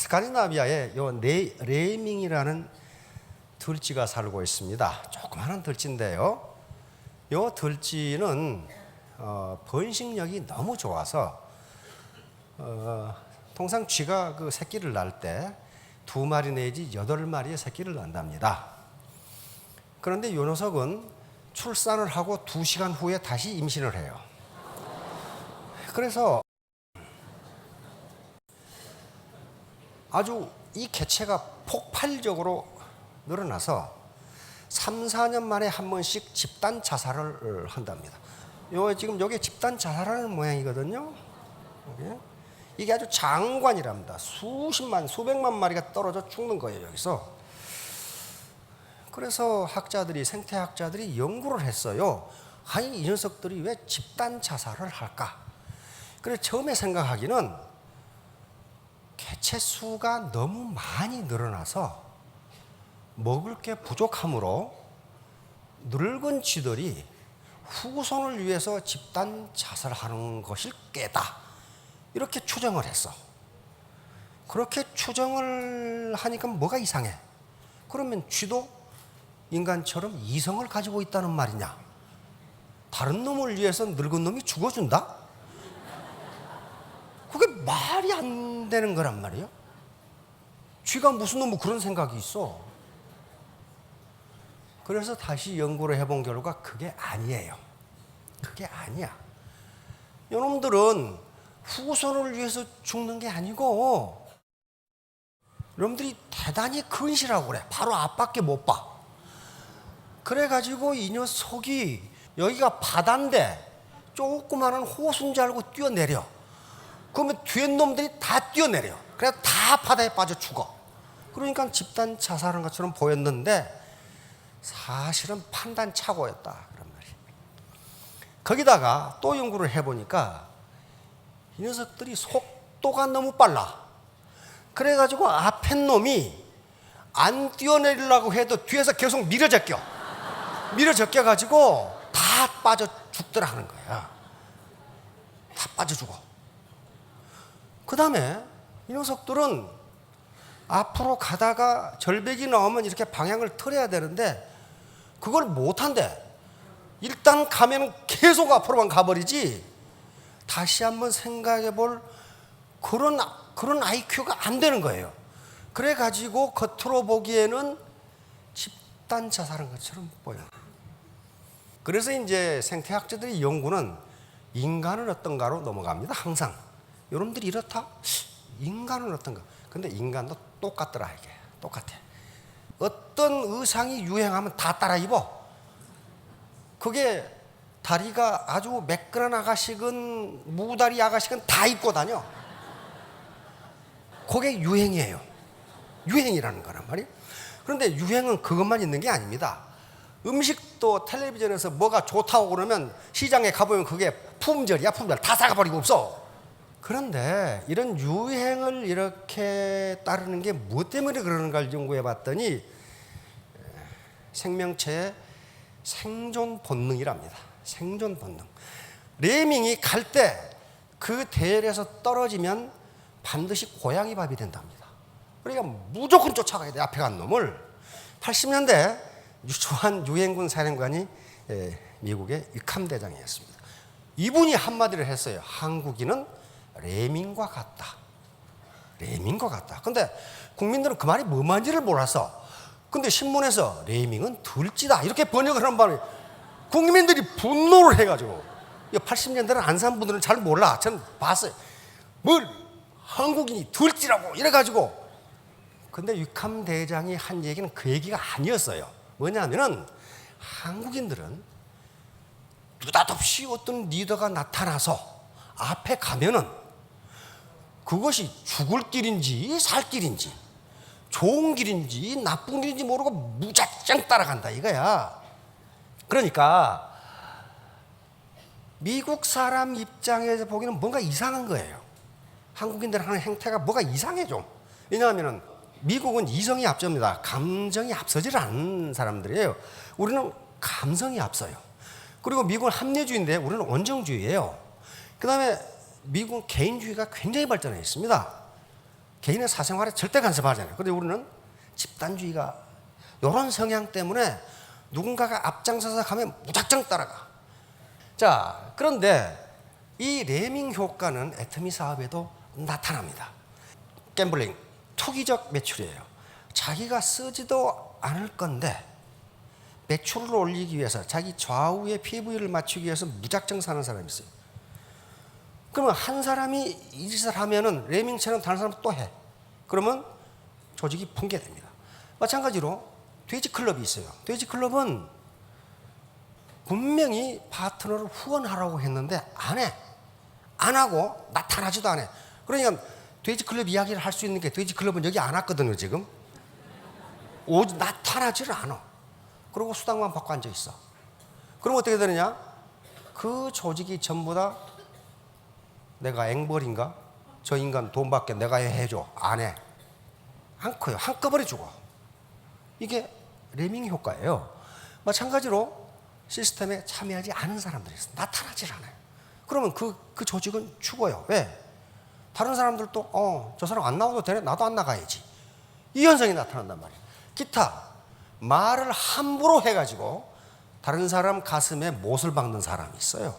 스칸디나비아에 요 레밍이라는 들쥐가 살고 있습니다. 조그마한 들쥐인데요. 요 들쥐는 번식력이 너무 좋아서 통상 쥐가 그 새끼를 낳을 때 2마리 내지 8마리의 새끼를 낳는답니다. 그런데 요 녀석은 출산을 하고 2시간 후에 다시 임신을 해요. 그래서 아주 이 개체가 폭발적으로 늘어나서 3, 4년 만에 한 번씩 집단 자살을 한답니다. 지금 요게 집단 자살하는 모양이거든요. 이게 아주 장관이랍니다. 수십만, 수백만 마리가 떨어져 죽는 거예요, 여기서. 그래서 생태학자들이 연구를 했어요. 아니, 이 녀석들이 왜 집단 자살을 할까? 그래서 처음에 생각하기는 개체 수가 너무 많이 늘어나서 먹을 게 부족하므로 늙은 쥐들이 후손을 위해서 집단 자살하는 것일 게다. 이렇게 추정을 했어. 그렇게 추정을 하니까 뭐가 이상해? 그러면 쥐도 인간처럼 이성을 가지고 있다는 말이냐? 다른 놈을 위해서 늙은 놈이 죽어준다? 그게 말이 안 되는 거란 말이에요. 쥐가 무슨 놈의 그런 생각이 있어. 그래서 다시 연구를 해본 결과 그게 아니에요. 그게 아니야. 이놈들은 후손을 위해서 죽는 게 아니고 여러분들이 대단히 근실하고 그래. 바로 앞밖에 못 봐. 그래가지고 이 녀석이 여기가 바다인데 조그마한 호수인 줄 알고 뛰어내려. 그러면 뒤에 놈들이 다 뛰어내려. 그래서 다 바다에 빠져 죽어. 그러니까 집단 자살한 것처럼 보였는데 사실은 판단 착오였다. 그런 말이에요. 거기다가 또 연구를 해보니까 이 녀석들이 속도가 너무 빨라. 그래가지고 앞에 놈이 안 뛰어내리려고 해도 뒤에서 계속 밀어제껴가지고 다 빠져 죽더라 하는 거야. 다 빠져 죽어. 그 다음에 이 녀석들은 앞으로 가다가 절벽이 나오면 이렇게 방향을 틀어야 되는데 그걸 못한대. 일단 가면 계속 앞으로만 가버리지 다시 한번 생각해 볼 그런 IQ가 안 되는 거예요. 그래가지고 겉으로 보기에는 집단 자살한 것처럼 보여요. 그래서 이제 생태학자들의 연구는 인간은 어떤가로 넘어갑니다. 항상. 여러분들이 이렇다? 인간은 어떤가? 근데 인간도 똑같더라, 이게. 똑같아. 어떤 의상이 유행하면 다 따라 입어. 그게 다리가 아주 매끈한 아가씨건 무다리 아가씨건 다 입고 다녀. 그게 유행이에요. 유행이라는 거란 말이에요. 그런데 유행은 그것만 있는 게 아닙니다. 음식도 텔레비전에서 뭐가 좋다고 그러면 시장에 가보면 그게 품절이야, 품절. 다 사가버리고 없어. 그런데 이런 유행을 이렇게 따르는 게 무엇 때문에 그러는가를 연구해 봤더니 생명체의 생존 본능이랍니다. 생존 본능. 레밍이 갈 때 그 대열에서 떨어지면 반드시 고양이 밥이 된답니다. 그러니까 무조건 쫓아가야 돼, 앞에 간 놈을. 80년대 주한 유엔군 사령관이 미국의 위캄 대장이었습니다. 이분이 한마디를 했어요. 한국인은 레밍과 같다. 레밍과 같다. 근데 국민들은 그 말이 뭐 말인지를 몰라서. 근데 신문에서 레밍은 들쥐다 이렇게 번역을 한 바람에 국민들이 분노를 해가지고 80년대는 안 산 분들은 잘 몰라. 전 봤어요. 뭘 한국인이 들쥐라고 이래가지고. 근데 위캄 대장이 한 얘기는 그 얘기가 아니었어요. 뭐냐면은 한국인들은 느닷없이 어떤 리더가 나타나서 앞에 가면은 그것이 죽을 길인지 살 길인지 좋은 길인지 나쁜 길인지 모르고 무작정 따라간다 이거야. 그러니까 미국 사람 입장에서 보기에는 뭔가 이상한 거예요. 한국인들 하는 행태가 뭐가 이상해 좀. 왜냐하면 미국은 이성이 앞섭니다. 감정이 앞서질 않는 사람들이에요. 우리는 감성이 앞서요. 그리고 미국은 합리주의인데 우리는 원정주의예요. 그 다음에 미국은 개인주의가 굉장히 발전해 있습니다. 개인의 사생활에 절대 간섭하지 않아요. 그런데 우리는 집단주의가 이런 성향 때문에 누군가가 앞장서서 가면 무작정 따라가. 자, 그런데 이 레밍 효과는 애터미 사업에도 나타납니다. 갬블링, 투기적 매출이에요. 자기가 쓰지도 않을 건데 매출을 올리기 위해서 자기 좌우의 PV를 맞추기 위해서 무작정 사는 사람이 있어요. 그러면 한 사람이 이 짓을 하면은 레밍처럼 다른 사람 또 해. 그러면 조직이 붕괴됩니다. 마찬가지로 돼지클럽이 있어요. 돼지클럽은 분명히 파트너를 후원하라고 했는데 안 해. 안 하고 나타나지도 않아. 그러니까 돼지클럽 이야기를 할 수 있는 게 돼지클럽은 여기 안 왔거든요, 지금. 나타나지를 않아. 그리고 수당만 받고 앉아 있어. 그럼 어떻게 되느냐? 그 조직이 전부 다 내가 앵벌인가? 저 인간 돈 받게 내가 해줘. 안 해. 안 커요. 한꺼번에 죽어. 이게 레밍 효과예요. 마찬가지로 시스템에 참여하지 않은 사람들이 있어요. 나타나질 않아요. 그러면 그 조직은 죽어요. 왜? 다른 사람들도 저 사람 안 나와도 되네. 나도 안 나가야지. 이 현상이 나타난단 말이에요. 기타 말을 함부로 해가지고 다른 사람 가슴에 못을 박는 사람이 있어요.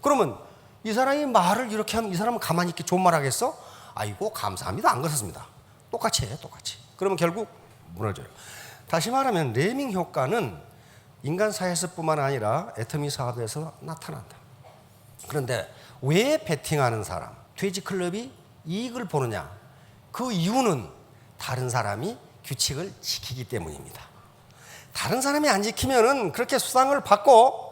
그러면 이 사람이 말을 이렇게 하면 이 사람은 가만히 있게 좋은 말 하겠어? 아이고 감사합니다. 안 그렇습니다. 똑같이 해요. 똑같이. 그러면 결국 무너져요. 다시 말하면 레밍 효과는 인간 사회에서뿐만 아니라 애터미 사업에서 나타난다. 그런데 왜 베팅하는 사람, 돼지클럽이 이익을 보느냐? 그 이유는 다른 사람이 규칙을 지키기 때문입니다. 다른 사람이 안 지키면은 그렇게 수당을 받고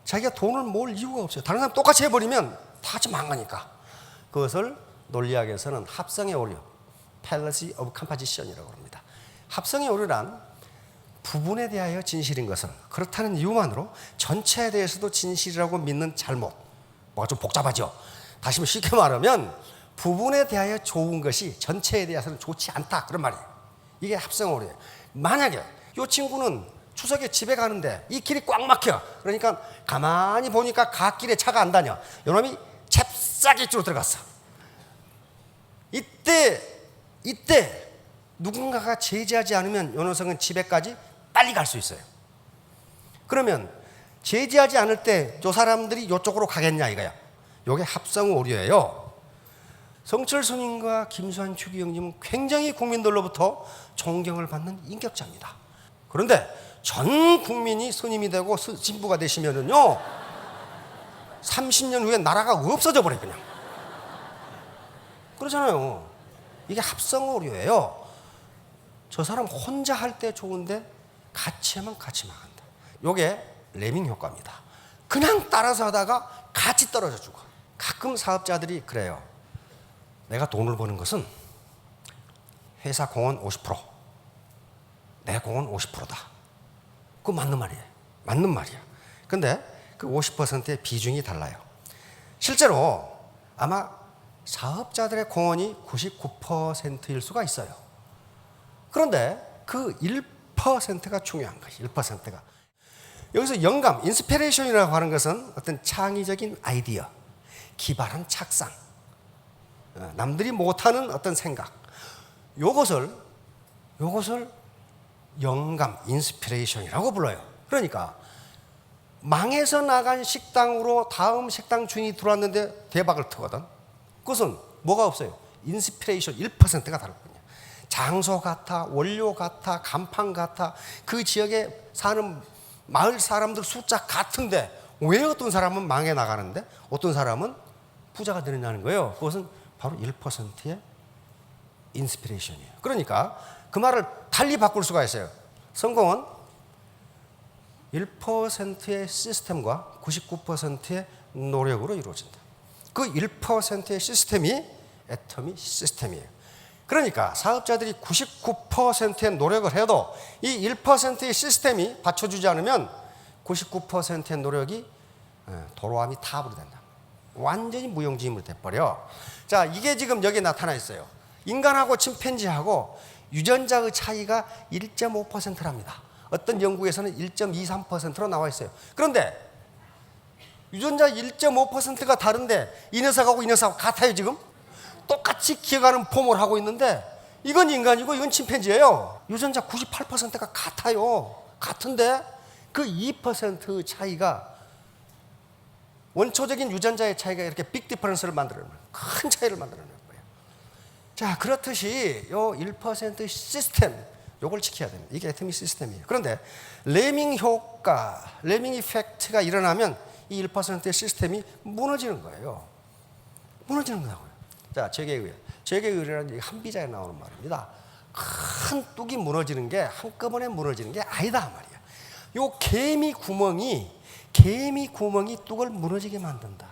자기가 돈을 모을 이유가 없어요. 다른 사람 똑같이 해버리면 다 같이 망가니까. 그것을 논리학에서는 합성의 오류, fallacy of composition이라고 합니다. 합성의 오류란 부분에 대하여 진실인 것은 그렇다는 이유만으로 전체에 대해서도 진실이라고 믿는 잘못. 뭐가 좀 복잡하죠. 다시 쉽게 말하면 부분에 대하여 좋은 것이 전체에 대해서는 좋지 않다. 그런 말이에요. 이게 합성 오류예요. 만약에 이 친구는 추석에 집에 가는데 이 길이 꽉 막혀. 그러니까 가만히 보니까 갓길에 차가 안 다녀. 이놈이 잽싸게 쭉 들어갔어. 이때 누군가가 제지하지 않으면 이 녀석은 집에까지 빨리 갈 수 있어요. 그러면 제지하지 않을 때 저 사람들이 이쪽으로 가겠냐 이거야. 이게 합성 오류예요. 성철 스님과 김수환 추기경님은 굉장히 국민들로부터 존경을 받는 인격자입니다. 그런데 전 국민이 스님이 되고 신부가 되시면은요 30년 후에 나라가 없어져 버려요. 그냥 그러잖아요. 이게 합성 오류예요. 저 사람 혼자 할 때 좋은데 같이 하면 같이 망한다. 이게 레밍 효과입니다. 그냥 따라서 하다가 같이 떨어져 죽어. 가끔 사업자들이 그래요. 내가 돈을 버는 것은 회사 공헌 50%, 내 공헌 50%다. 그거 맞는 말이에요. 맞는 말이야. 근데 그 50%의 비중이 달라요. 실제로 아마 사업자들의 공헌이 99%일 수가 있어요. 그런데 그 1%가 중요한 거예요. 1%가. 여기서 영감, 인스피레이션이라고 하는 것은 어떤 창의적인 아이디어, 기발한 착상, 남들이 못하는 어떤 생각, 요것을 영감, 인스피레이션이라고 불러요. 그러니까 망해서 나간 식당으로 다음 식당 주인이 들어왔는데 대박을 트거든. 그것은 뭐가 없어요. 인스피레이션 1%가 다르거든요. 장소 같아, 원료 같아, 간판 같아, 그 지역에 사는 마을 사람들 숫자 같은데 왜 어떤 사람은 망해 나가는데 어떤 사람은 부자가 되느냐는 거예요. 그것은 바로 1%의 인스피레이션이에요. 그러니까 그 말을 달리 바꿀 수가 있어요. 성공은 1%의 시스템과 99%의 노력으로 이루어진다. 그 1%의 시스템이 애터미 시스템이에요. 그러니까 사업자들이 99%의 노력을 해도 이 1%의 시스템이 받쳐주지 않으면 99%의 노력이 도로함이 타버리 된다. 완전히 무용지물이 돼버려. 자, 이게 지금 여기 나타나 있어요. 인간하고 침팬지하고 유전자의 차이가 1.5%랍니다. 어떤 연구에서는 1.23%로 나와 있어요. 그런데 유전자 1.5%가 다른데 이 녀석하고 이 녀석하고 같아요 지금? 마치 기어가는 폼을 하고 있는데 이건 인간이고 이건 침팬지예요. 유전자 98%가 같아요. 같은데 그 2% 차이가, 원초적인 유전자의 차이가 이렇게 빅 디퍼런스를 만들어내는 거예요. 큰 차이를 만들어내는 거예요. 자, 그렇듯이 요 1% 시스템, 요걸 지켜야 됩니다. 이게 애터미 시스템이에요. 그런데 레밍 효과, 레밍 이펙트가 일어나면 이 1%의 시스템이 무너지는 거예요. 무너지는 거라고요. 자, 재계의뢰. 재계의뢰라는 한비자에 나오는 말입니다. 큰 뚝이 무너지는 게 한꺼번에 무너지는 게 아니다 말이야. 요 개미 구멍이 뚝을 무너지게 만든다.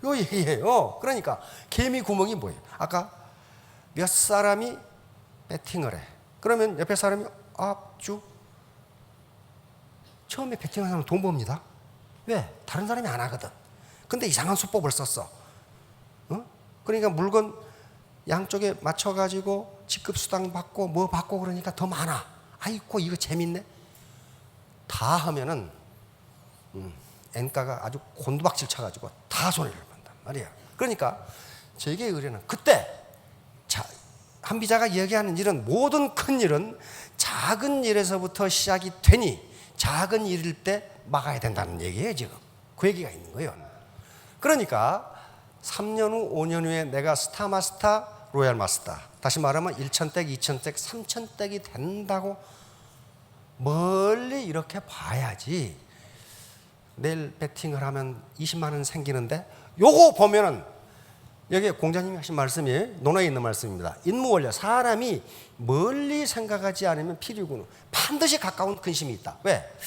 요 얘기예요. 그러니까 개미 구멍이 뭐예요? 아까 몇 사람이 배팅을 해. 그러면 옆에 사람이 압주. 처음에 배팅하는 사람은 돈 법니다. 왜? 다른 사람이 안 하거든. 근데 이상한 수법을 썼어. 그러니까 물건 양쪽에 맞춰가지고 직급수당 받고 뭐 받고 그러니까 더 많아. 아이고 이거 재밌네. 다 하면은 N가가 아주 곤두박질 쳐가지고 다 손해를 본단 말이야. 그러니까 재계의 의뢰는 그때 한비자가 얘기하는 일은, 모든 큰 일은 작은 일에서부터 시작이 되니 작은 일일 때 막아야 된다는 얘기예요. 지금 그 얘기가 있는 거예요. 그러니까 3년 후 5년 후에 내가 스타마스터 로얄 마스터, 다시 말하면 1,000댁 2,000댁 3,000댁이 된다고 멀리 이렇게 봐야지. 내일 배팅을 하면 20만 원 생기는데, 요거 보면은 여기 공자님이 하신 말씀이 논어에 있는 말씀입니다. 인무원래, 사람이 멀리 생각하지 않으면 필요군 반드시 가까운 근심이 있다. 왜?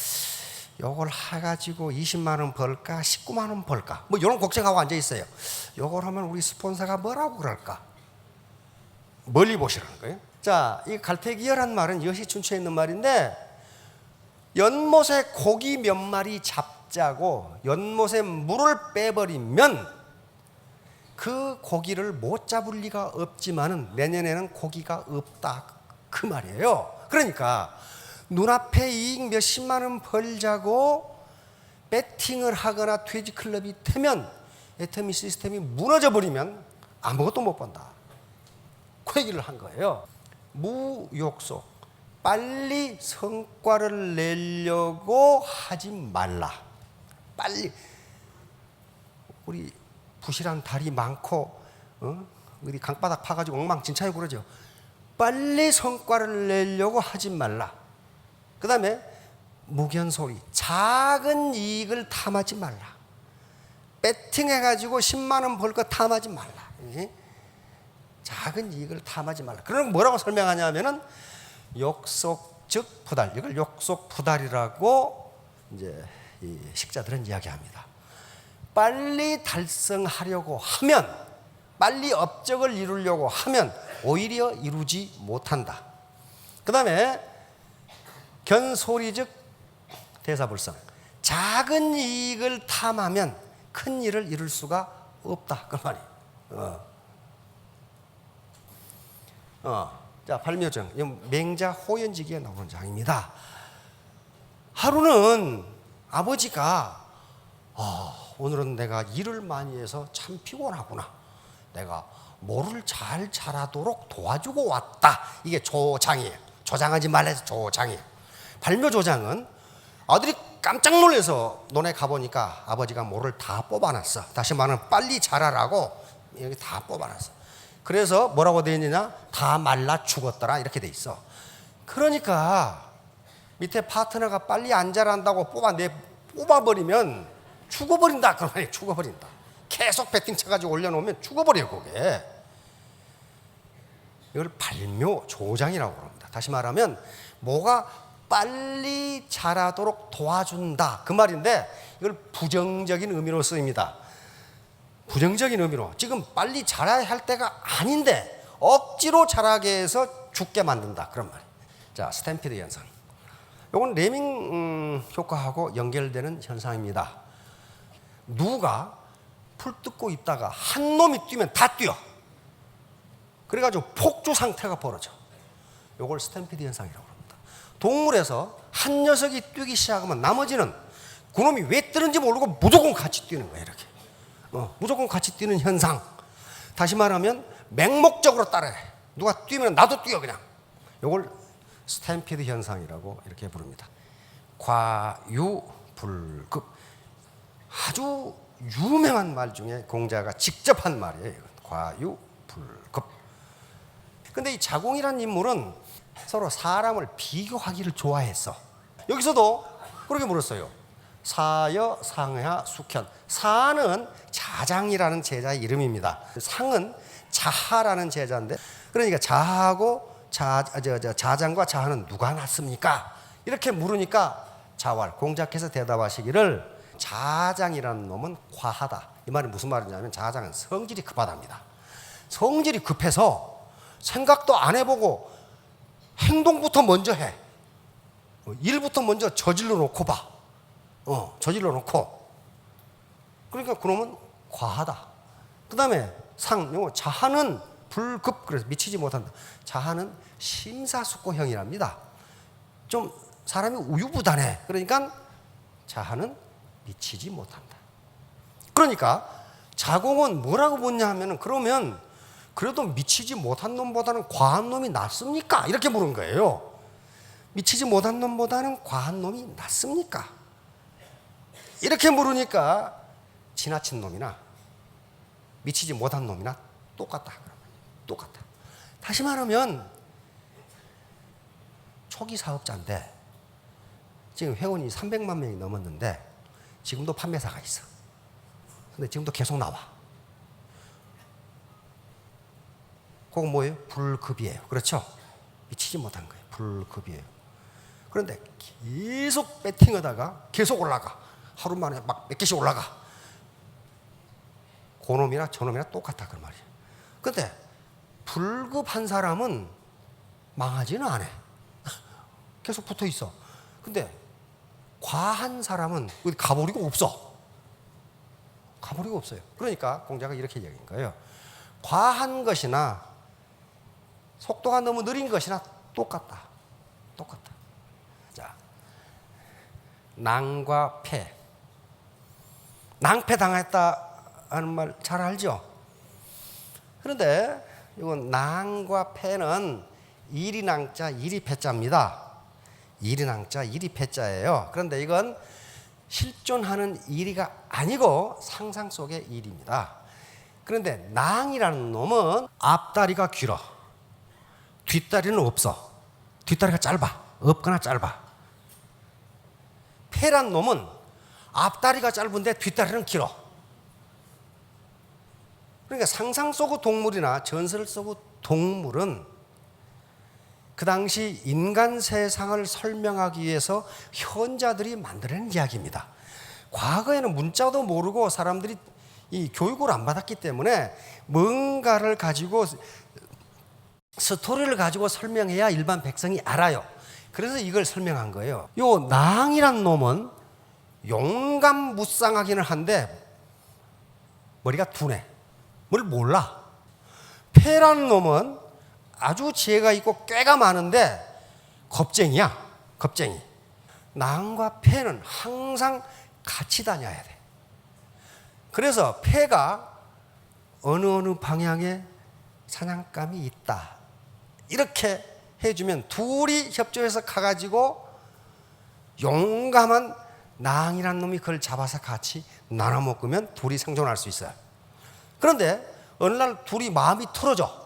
요걸 해가지고 20만 원 벌까 19만 원 벌까 뭐 이런 걱정하고 앉아 있어요. 요걸 하면 우리 스폰서가 뭐라고 그럴까? 멀리 보시라는 거예요. 자, 이 갈태기열한 말은 여시춘추에 있는 말인데, 연못에 고기 몇 마리 잡자고 연못에 물을 빼버리면 그 고기를 못 잡을 리가 없지만은 내년에는 고기가 없다, 그 말이에요. 그러니까 눈앞에 이익 몇십만 원 벌자고 배팅을 하거나 돼지클럽이 되면 애터미 시스템이 무너져 버리면 아무것도 못 본다, 그 얘기를 한 거예요. 무욕속, 빨리 성과를 내려고 하지 말라. 빨리, 우리 부실한 다리 많고 우리 강바닥 파가지고 엉망진창이고 그러죠. 빨리 성과를 내려고 하지 말라. 그 다음에 무견소리, 작은 이익을 탐하지 말라. 배팅해가지고 10만 원 벌 거 탐하지 말라. 작은 이익을 탐하지 말라. 그럼 뭐라고 설명하냐면은 욕속 즉 부달, 이걸 욕속 부달이라고 이제 이 식자들은 이야기합니다. 빨리 달성하려고 하면, 빨리 업적을 이루려고 하면 오히려 이루지 못한다. 그 다음에 견소리즉 대사불성, 작은 이익을 탐하면 큰 일을 이룰 수가 없다, 그 말이에요. 자, 발묘정, 맹자 호연지기에 나오는 장입니다. 하루는 아버지가 오늘은 내가 일을 많이 해서 참 피곤하구나, 내가 모를 잘 자라도록 도와주고 왔다. 이게 조장이에요. 조장하지 말라서 조장이에요. 발묘조장은 아들이 깜짝 놀라서 논에 가보니까 아버지가 모를 다 뽑아놨어. 다시 말하면 빨리 자라라고 여기 다 뽑아놨어. 그래서 뭐라고 되어 있느냐, 다 말라 죽었더라, 이렇게 돼 있어. 그러니까 밑에 파트너가 빨리 안 자란다고 뽑아버리면 죽어버린다, 그 말이에요. 죽어버린다. 계속 배팅 쳐가지고 올려놓으면 죽어버려요, 그게. 이걸 발묘조장이라고 합니다. 다시 말하면 뭐가 빨리 자라도록 도와준다, 그 말인데 이걸 부정적인 의미로 쓰입니다. 부정적인 의미로, 지금 빨리 자라야 할 때가 아닌데 억지로 자라게 해서 죽게 만든다, 그런 말이에요. 자, 스탬피드 현상. 이건 레밍 효과하고 연결되는 현상입니다. 누가 풀 뜯고 있다가 한 놈이 뛰면 다 뛰어. 그래가지고 폭주 상태가 벌어져. 이걸 스탬피드 현상이라고 합니다. 동물에서 한 녀석이 뛰기 시작하면 나머지는 그놈이 왜 뛰는지 모르고 무조건 같이 뛰는 거예요, 이렇게. 무조건 같이 뛰는 현상. 다시 말하면 맹목적으로 따라해. 누가 뛰면 나도 뛰어 그냥. 이걸 스탬피드 현상이라고 이렇게 부릅니다. 과유불급. 아주 유명한 말 중에 공자가 직접 한 말이에요. 과유불급. 근데 이 자공이라는 인물은 서로 사람을 비교하기를 좋아했어. 여기서도 그렇게 물었어요. 사여, 상하, 숙현. 사는 자장이라는 제자의 이름입니다. 상은 자하라는 제자인데, 그러니까 자하고 자장과 자하는 누가 낫습니까? 이렇게 물으니까 자왈 공자께서 대답하시기를 자장이라는 놈은 과하다. 이 말이 무슨 말이냐면 자장은 성질이 급하답니다. 성질이 급해서 생각도 안 해보고 행동부터 먼저 해. 일부터 먼저 저질러 놓고 봐. 저질러 놓고. 그러니까 그놈은 과하다. 그 다음에 자하는 불급, 그래서 미치지 못한다. 자하는 심사숙고형이랍니다. 좀 사람이 우유부단해. 그러니까 자하는 미치지 못한다. 그러니까 자공은 뭐라고 묻냐 하면은, 그러면 그래도 미치지 못한 놈보다는 과한 놈이 낫습니까? 이렇게 물은 거예요. 미치지 못한 놈보다는 과한 놈이 낫습니까? 이렇게 물으니까 지나친 놈이나 미치지 못한 놈이나 똑같다. 똑같다. 다시 말하면 초기 사업자인데 지금 회원이 300만 명이 넘었는데 지금도 판매사가 있어. 근데 지금도 계속 나와. 그건 뭐예요? 불급이에요. 그렇죠? 미치지 못한 거예요. 불급이에요. 그런데 계속 배팅하다가 계속 올라가. 하루 만에 막 몇 개씩 올라가. 그놈이나 저놈이나 똑같다 그 말이에요. 근데 불급한 사람은 망하지는 않아. 계속 붙어 있어. 근데 과한 사람은 어디 가버리고 없어. 가버리고 없어요. 그러니까 공자가 이렇게 얘기한 거예요. 과한 것이나 속도가 너무 느린 것이나 똑같다. 똑같다. 자, 낭과 패. 낭패 당했다 하는 말 잘 알죠? 그런데 이건 낭과 패는 일이 낭자, 일이 패자입니다. 일이 낭자, 일이 패자예요. 그런데 이건 실존하는 일이가 아니고 상상 속의 일입니다. 그런데 낭이라는 놈은 앞다리가 길어. 뒷다리는 없어. 뒷다리가 짧아. 없거나 짧아. 패란 놈은 앞다리가 짧은데 뒷다리는 길어. 그러니까 상상 속의 동물이나 전설 속의 동물은 그 당시 인간 세상을 설명하기 위해서 현자들이 만들어낸 이야기입니다. 과거에는 문자도 모르고 사람들이 이 교육을 안 받았기 때문에 뭔가를 가지고 스토리를 가지고 설명해야 일반 백성이 알아요. 그래서 이걸 설명한 거예요. 요 낭이란 놈은 용감무쌍하기는 한데 머리가 둔해. 뭘 몰라. 패라는 놈은 아주 지혜가 있고 꾀가 많은데 겁쟁이야. 겁쟁이. 낭과 패는 항상 같이 다녀야 돼. 그래서 패가 어느 방향에 사냥감이 있다. 이렇게 해주면 둘이 협조해서 가가지고 용감한 낭이란 놈이 그걸 잡아서 같이 나눠 먹으면 둘이 생존할 수 있어요. 그런데 어느 날 둘이 마음이 틀어져.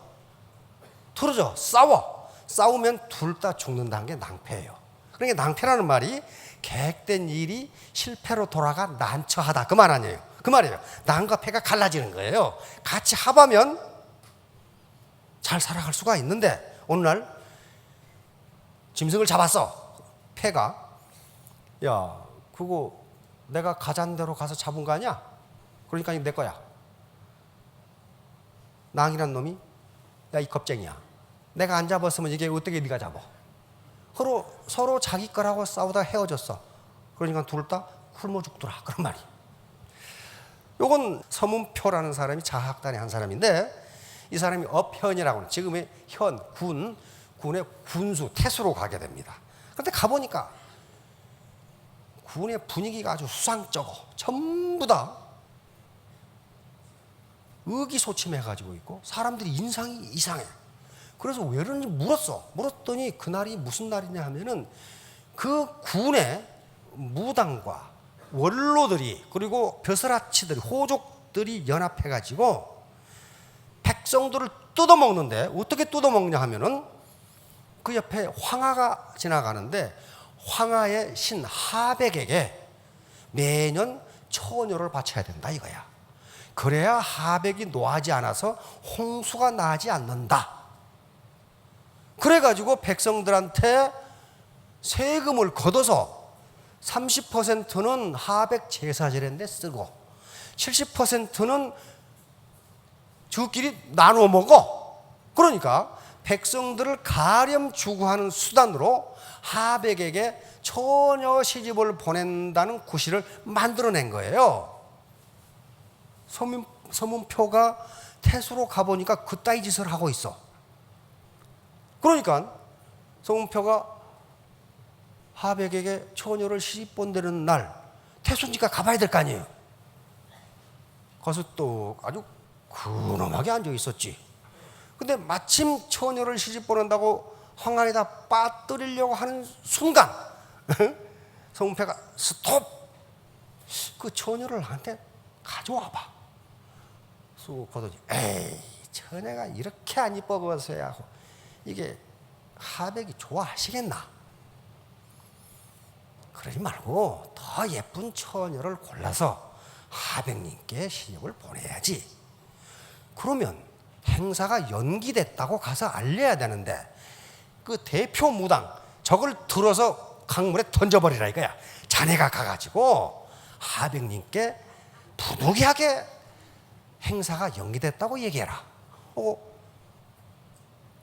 싸우면 둘 다 죽는다는 게 낭패예요. 그러니까 낭패라는 말이 계획된 일이 실패로 돌아가 난처하다 그 말 아니에요. 그 말이에요. 낭과 패가 갈라지는 거예요. 같이 합하면 잘 살아갈 수가 있는데 어느 날 짐승을 잡았어. 패가 야 그거 내가 가자는 대로 가서 잡은 거 아니야? 그러니까 내 거야. 낭이란 놈이 야 이 겁쟁이야. 내가 안 잡았으면 이게 어떻게 네가 잡아? 서로 자기 거라고 싸우다 헤어졌어. 그러니까 둘 다 굶어 죽더라. 그런 말이. 요건 서문표라는 사람이 자학단의 한 사람인데 이 사람이 업현이라고 하는 지금의 현, 군의 군수, 태수로 가게 됩니다. 그런데 가보니까 군의 분위기가 아주 수상쩍어. 전부 다 의기소침해가지고 있고 사람들이 인상이 이상해. 그래서 왜 그런지 물었더니 그날이 무슨 날이냐 하면은 그 군의 무당과 원로들이 그리고 벼슬아치들이 호족들이 연합해가지고 백성들을 뜯어먹는데, 어떻게 뜯어먹냐 하면은 그 옆에 황하가 지나가는데 황하의 신 하백에게 매년 처녀를 바쳐야 된다 이거야. 그래야 하백이 노하지 않아서 홍수가 나지 않는다. 그래가지고 백성들한테 세금을 걷어서 30%는 하백 제사절인데 쓰고 70%는 저끼리 나누어 먹어. 그러니까 백성들을 가렴 추구하는 수단으로 하백에게 처녀 시집을 보낸다는 구실을 만들어낸 거예요. 서문표가 태수로 가보니까 그따위 짓을 하고 있어. 그러니까 서문표가 하백에게 처녀를 시집 본다는 날 태수니까 가봐야 될 거 아니에요. 가서 또 아주 근엄하게 앉아 있었지. 근데 마침 처녀를 시집 보낸다고 황하에다 빠뜨리려고 하는 순간 서문표가 스톱! 그 처녀를 나한테 가져와봐. 쑥 보더니 에이, 처녀가 이렇게 안 이뻐 보여서야 이게 하백이 좋아하시겠나? 그러지 말고 더 예쁜 처녀를 골라서 하백님께 시집을 보내야지. 그러면 행사가 연기됐다고 가서 알려야 되는데 그 대표 무당 저걸 들어서 강물에 던져버리라 이거야. 자네가 가가지고 하백님께 부득이하게 행사가 연기됐다고 얘기해라.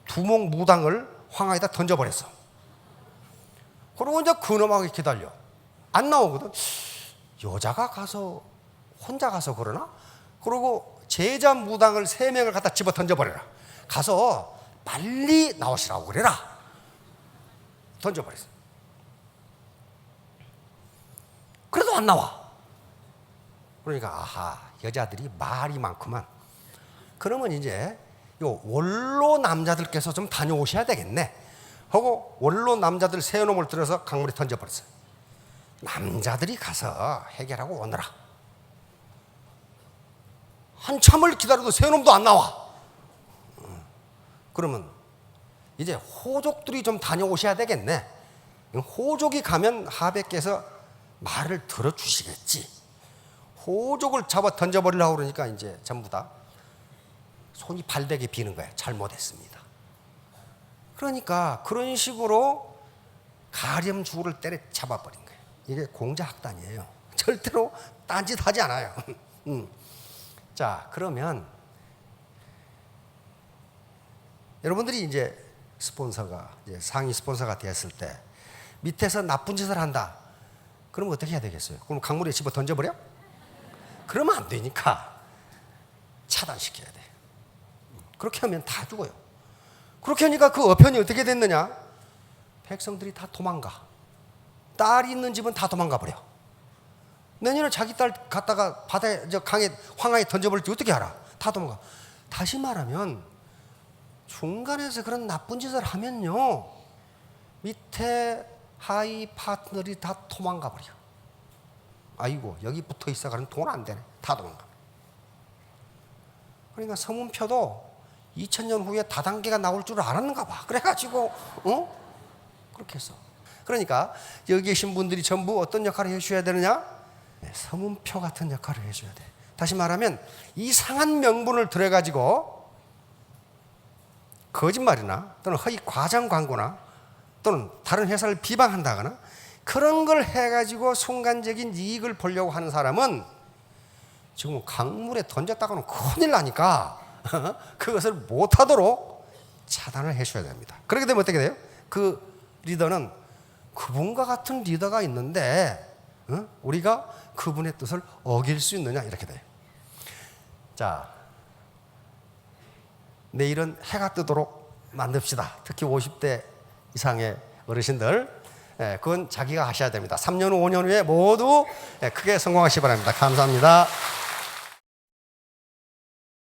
두목 무당을 황하에다 던져버렸어. 그리고 이제 근엄하게 기다려. 안 나오거든. 여자가 가서 혼자 가서 그러나? 그리고 제자 무당을 3명을 갖다 집어 던져버려라. 가서 빨리 나오시라고 그래라. 던져버렸어. 그래도 안 나와. 그러니까 아하, 여자들이 말이 많구만. 그러면 이제 요 원로 남자들께서 좀 다녀오셔야 되겠네 하고 원로 남자들 3놈을 들어서 강물에 던져버렸어요. 남자들이 가서 해결하고 오너라. 한참을 기다려도 3놈도 안 나와. 그러면 이제 호족들이 좀 다녀오셔야 되겠네. 호족이 가면 하백께서 말을 들어주시겠지. 호족을 잡아 던져버리려고 그러니까 이제 전부 다 손이 발대게 비는 거야. 잘못했습니다. 그러니까 그런 식으로 가렴주를 때려잡아버린 거예요. 이게 공자학단이에요. 절대로 딴짓하지 않아요. 자, 그러면 여러분들이 이제 스폰서가 이제 상위 스폰서가 되었을 때 밑에서 나쁜 짓을 한다. 그러면 어떻게 해야 되겠어요? 그럼 강물에 집어 던져버려? 그러면 안 되니까 차단시켜야 돼. 그렇게 하면 다 죽어요. 그렇게 하니까 그 어편이 어떻게 됐느냐? 백성들이 다 도망가. 딸이 있는 집은 다 도망가 버려. 내년에 자기 딸 갖다가 바다에, 황하에 던져버릴지 어떻게 알아? 다 도망가. 다시 말하면 중간에서 그런 나쁜 짓을 하면요, 밑에 하이 파트너들이 다 도망가 버려. 아이고, 여기 붙어 있어가는 돈 안 되네. 다 도망가. 그러니까 서문표도 2000년 후에 다단계가 나올 줄 알았는가 봐. 그래가지고 그렇게 했어. 그러니까 여기 계신 분들이 전부 어떤 역할을 해주셔야 되느냐? 서문표 같은 역할을 해줘야 돼. 다시 말하면 이상한 명분을 들여가지고 거짓말이나 또는 허위 과장 광고나 또는 다른 회사를 비방한다거나 그런 걸 해가지고 순간적인 이익을 보려고 하는 사람은 지금 강물에 던졌다가는 큰일 나니까 그것을 못하도록 차단을 해줘야 됩니다. 그렇게 되면 어떻게 돼요? 그 리더는 그분과 같은 리더가 있는데 우리가 그분의 뜻을 어길 수 있느냐 이렇게 돼요. 자, 내일은 해가 뜨도록 만듭시다. 특히 50대 이상의 어르신들, 그건 자기가 하셔야 됩니다. 3년 후 5년 후에 모두 크게 성공하시기 바랍니다. 감사합니다.